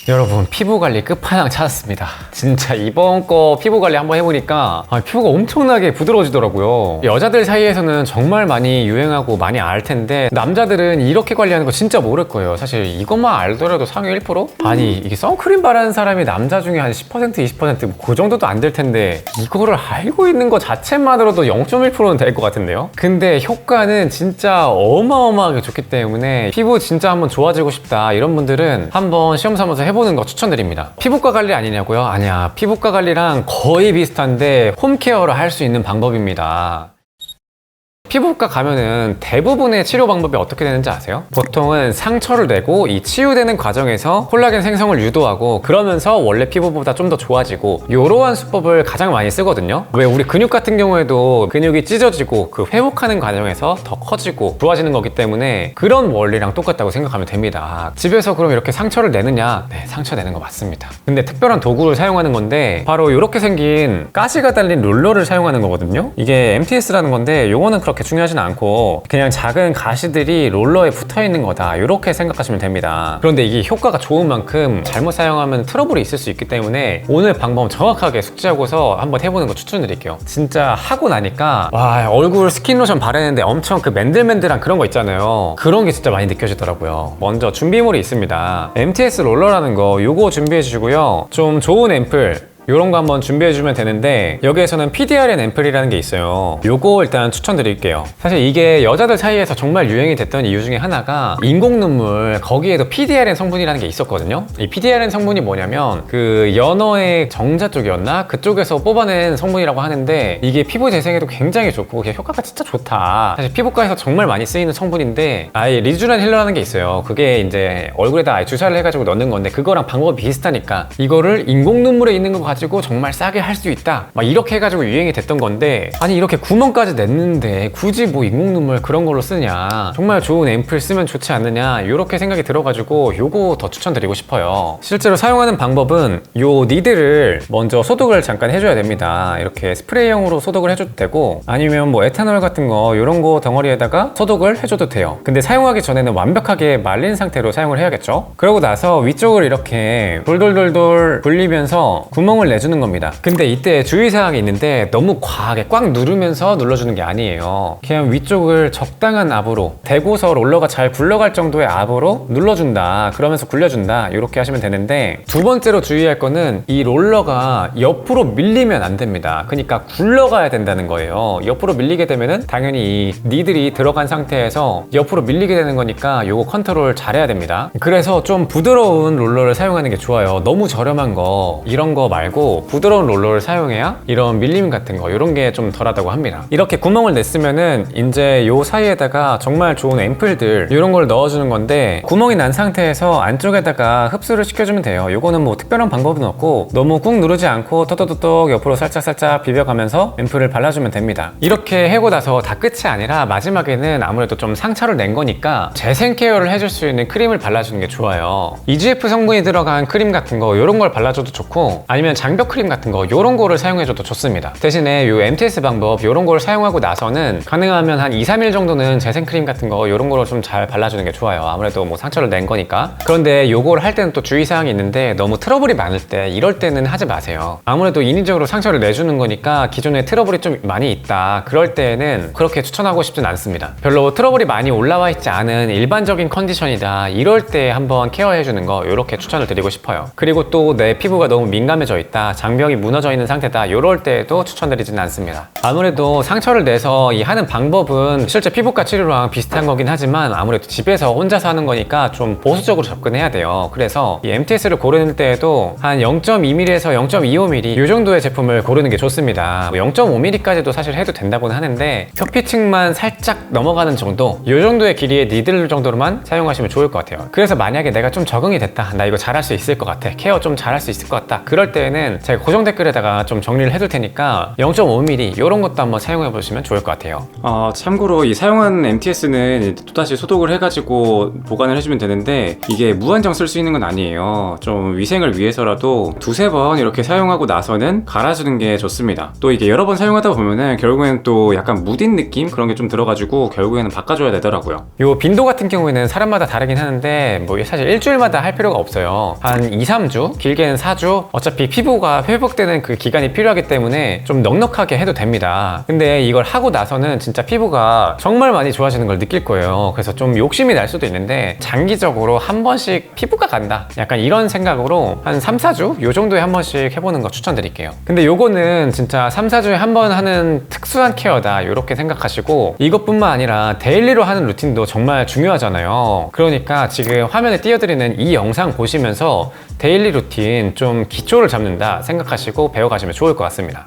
여러분, 피부관리 끝판왕 찾았습니다. 진짜 이번 거 피부관리 한번 해보니까 피부가 엄청나게 부드러워지더라고요. 여자들 사이에서는 정말 많이 유행하고 많이 알 텐데 남자들은 이렇게 관리하는 거 진짜 모를 거예요. 사실 이것만 알더라도 상위 1%? 아니, 이게 선크림 바르는 사람이 남자 중에 한 10%, 20%, 그 정도도 안 될 텐데 이거를 알고 있는 거 자체만으로도 0.1%는 될 것 같은데요? 근데 효과는 진짜 어마어마하게 좋기 때문에 피부 진짜 한번 좋아지고 싶다 이런 분들은 한번 시험 삼아서 해보는 거 추천드립니다. 피부과 관리 아니냐고요? 아니야, 피부과 관리랑 거의 비슷한데 홈케어를 할 수 있는 방법입니다. 피부과 가면은 대부분의 치료 방법이 어떻게 되는지 아세요? 보통은 상처를 내고 이 치유되는 과정에서 콜라겐 생성을 유도하고 그러면서 원래 피부보다 좀 더 좋아지고 이러한 수법을 가장 많이 쓰거든요. 왜 우리 근육 같은 경우에도 근육이 찢어지고 그 회복하는 과정에서 더 커지고 좋아지는 거기 때문에 그런 원리랑 똑같다고 생각하면 됩니다. 집에서 그럼 이렇게 상처를 내느냐? 네, 상처 내는 거 맞습니다. 근데 특별한 도구를 사용하는 건데 바로 이렇게 생긴 가시가 달린 롤러를 사용하는 거거든요. 이게 MTS라는 건데 요거는 그렇게 중요하진 않고 그냥 작은 가시들이 롤러에 붙어 있는 거다 이렇게 생각하시면 됩니다. 그런데 이게 효과가 좋은 만큼 잘못 사용하면 트러블이 있을 수 있기 때문에 오늘 방법 정확하게 숙지하고서 한번 해보는 거 추천드릴게요. 진짜 하고 나니까 와, 얼굴 스킨 로션 바르는데 엄청 그 맨들맨들한 그런 거 있잖아요. 그런 게 진짜 많이 느껴지더라고요. 먼저 준비물이 있습니다. MTS 롤러라는 거 요거 준비해 주시고요. 좀 좋은 앰플 요런 거 한번 준비해주면 되는데 여기에서는 PDRN 앰플이라는 게 있어요. 요거 일단 추천드릴게요. 사실 이게 여자들 사이에서 정말 유행이 됐던 이유 중에 하나가 인공 눈물, 거기에도 PDRN 성분이라는 게 있었거든요. 이 PDRN 성분이 뭐냐면 그 연어의 정자 쪽이었나? 그쪽에서 뽑아낸 성분이라고 하는데 이게 피부 재생에도 굉장히 좋고 효과가 진짜 좋다. 사실 피부과에서 정말 많이 쓰이는 성분인데 아예 리쥬란 힐러라는 게 있어요. 그게 이제 얼굴에다 아예 주사를 해가지고 넣는 건데 그거랑 방법이 비슷하니까 이거를 인공 눈물에 있는 거 가지고 정말 싸게 할 수 있다 막 이렇게 해가지고 유행이 됐던 건데 아니 이렇게 구멍까지 냈는데 굳이 뭐 인공 눈물 그런 걸로 쓰냐, 정말 좋은 앰플 쓰면 좋지 않느냐 이렇게 생각이 들어가지고 요거 더 추천드리고 싶어요. 실제로 사용하는 방법은 요 니들을 먼저 소독을 잠깐 해줘야 됩니다. 이렇게 스프레이형으로 소독을 해줘도 되고 아니면 뭐 에탄올 같은 거 이런 거 덩어리에다가 소독을 해줘도 돼요. 근데 사용하기 전에는 완벽하게 말린 상태로 사용을 해야겠죠. 그러고 나서 위쪽을 이렇게 돌돌돌돌 굴리면서 구멍을 내주는 겁니다. 근데 이때 주의사항이 있는데 너무 과하게 꽉 누르면서 눌러주는 게 아니에요. 그냥 위쪽을 적당한 압으로 대고서 롤러가 잘 굴러갈 정도의 압으로 눌러준다, 그러면서 굴려준다 이렇게 하시면 되는데 두 번째로 주의할 거는 이 롤러가 옆으로 밀리면 안 됩니다. 그러니까 굴러가야 된다는 거예요. 옆으로 밀리게 되면은 당연히 이 니들이 들어간 상태에서 옆으로 밀리게 되는 거니까 요거 컨트롤 잘해야 됩니다. 그래서 좀 부드러운 롤러를 사용하는 게 좋아요. 너무 저렴한 거 이런 거 말고 부드러운 롤러를 사용해야 이런 밀림 같은 거 이런 게 좀 덜하다고 합니다. 이렇게 구멍을 냈으면은 이제 요 사이에다가 정말 좋은 앰플들 이런 걸 넣어주는 건데 구멍이 난 상태에서 안쪽에다가 흡수를 시켜주면 돼요. 요거는 뭐 특별한 방법은 없고 너무 꾹 누르지 않고 터덕터덕 옆으로 살짝살짝 비벼가면서 앰플을 발라주면 됩니다. 이렇게 하고 나서 다 끝이 아니라 마지막에는 아무래도 좀 상처를 낸 거니까 재생 케어를 해줄 수 있는 크림을 발라주는 게 좋아요. EGF 성분이 들어간 크림 같은 거 이런 걸 발라줘도 좋고 아니면 장벽 크림 같은 거 이런 거를 사용해줘도 좋습니다. 대신에 요 MTS 방법 이런 걸 사용하고 나서는 가능하면 한 2, 3일 정도는 재생 크림 같은 거 이런 거를 좀 잘 발라주는 게 좋아요. 아무래도 뭐 상처를 낸 거니까. 그런데 요걸 할 때는 또 주의사항이 있는데 너무 트러블이 많을 때 이럴 때는 하지 마세요. 아무래도 인위적으로 상처를 내주는 거니까 기존에 트러블이 좀 많이 있다 그럴 때는 그렇게 추천하고 싶진 않습니다. 별로 트러블이 많이 올라와 있지 않은 일반적인 컨디션이다 이럴 때 한번 케어해주는 거 이렇게 추천을 드리고 싶어요. 그리고 또 내 피부가 너무 민감해져 있다, 장벽이 무너져 있는 상태다 이럴 때에도 추천드리지는 않습니다. 아무래도 상처를 내서 이 하는 방법은 실제 피부과 치료랑 비슷한 거긴 하지만 아무래도 집에서 혼자서 하는 거니까 좀 보수적으로 접근해야 돼요. 그래서 이 MTS를 고를 때에도 한 0.2mm에서 0.25mm 이 정도의 제품을 고르는 게 좋습니다. 0.5mm까지도 사실 해도 된다고는 하는데 표피층만 살짝 넘어가는 정도 이 정도의 길이의 니들 정도로만 사용하시면 좋을 것 같아요. 그래서 만약에 내가 좀 적응이 됐다, 나 이거 잘할 수 있을 것 같아, 케어 좀 잘할 수 있을 것 같다 그럴 때에는 때는 제가 고정 댓글에다가 좀 정리를 해둘 테니까 0.5mm 이런 것도 한번 사용해 보시면 좋을 것 같아요. 참고로 이 사용한 MTS는 또다시 소독을 해가지고 보관을 해주면 되는데 이게 무한정 쓸 수 있는 건 아니에요. 좀 위생을 위해서라도 두세 번 이렇게 사용하고 나서는 갈아주는 게 좋습니다. 또 이게 여러 번 사용하다 보면은 결국에는 또 약간 무딘 느낌 그런 게 좀 들어가지고 결국에는 바꿔줘야 되더라고요. 요 빈도 같은 경우에는 사람마다 다르긴 하는데 뭐 사실 일주일마다 할 필요가 없어요. 한 2, 3주, 길게는 4주. 어차피 피부가 회복되는 그 기간이 필요하기 때문에 좀 넉넉하게 해도 됩니다. 근데 이걸 하고 나서는 진짜 피부가 정말 많이 좋아지는 걸 느낄 거예요. 그래서 좀 욕심이 날 수도 있는데 장기적으로 한 번씩 피부가 간다, 약간 이런 생각으로 한 3, 4주 요 정도에 한 번씩 해보는 거 추천드릴게요. 근데 요거는 진짜 3, 4주에 한 번 하는 특수한 케어다 이렇게 생각하시고, 이것뿐만 아니라 데일리로 하는 루틴도 정말 중요하잖아요. 그러니까 지금 화면에 띄워드리는 이 영상 보시면서 데일리 루틴 좀 기초를 잡는다 생각하시고 배워가시면 좋을 것 같습니다.